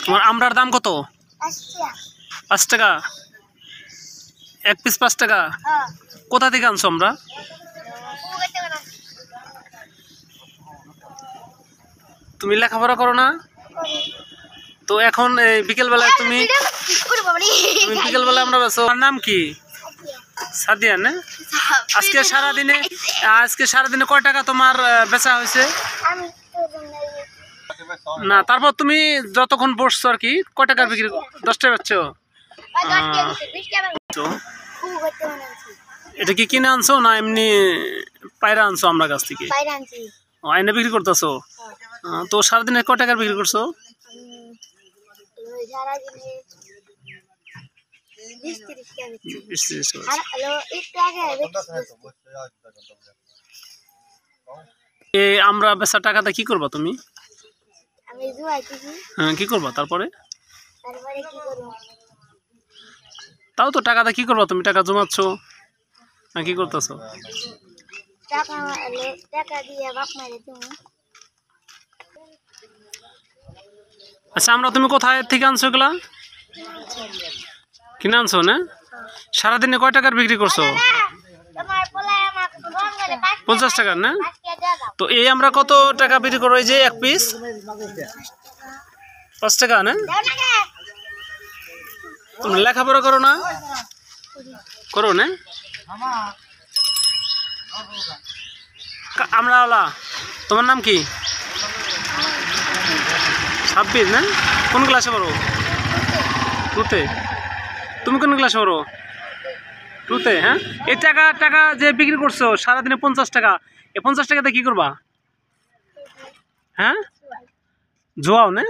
তোমার আমরার দাম কত? 5 টাকা, 1 পিস 5 টাকা। কোথা থেকে আনছো আমরা? তুমি লেখাপড়া করো না? তো এখন এই বিকেল বেলায় তুমি বিকেল বেলায় আমরা বেচো। তোমার নাম কি? সাদিয়া না? আজকে সারাদিনে কয় টাকা তোমার বেচা হয়েছে? না, তারপর তুমি যতক্ষণ বসছো আর কি কয় টাকার বিক্রি? 10 টাকা বেচছো। এটা কি কিনে আনছো না এমনি পায়রা আনছো আমরা কাছ থেকে? আইনে বিক্রি করতেছো? তো সারাদিনে কয় টাকার বিক্রি করছো? আমরা বেচা টাকাটা কি করবা তুমি? হ্যাঁ, কি করবা তারপরে? তাও তো টাকাটা কি করবা তুমি? টাকা জমাচ্ছ না কি করতেছো? আচ্ছা, আমরা তুমি কোথায় থেকে আনছো এগুলা? কিনে আনছো না? সারাদিনে কয় টাকার বিক্রি করছো? 50 টাকার না? তো এই আমরা কত টাকা বিক্রি করো? এই যে 1 পিস 5 টাকা না? তুমি লেখাপড়া করো না? করো না? আমরা ওলা। তোমার নাম কি? 26 না? কোন ক্লাসে পড়ো? 2তে। তুমি কোন ক্লাসে পড়ো? 2তে। হ্যাঁ, এই টাকা যে বিক্রি করছো সারাদিনে 50 টাকা, এই 50 টাকাতে কি করবা? হ্যাঁ, জোয়াও না?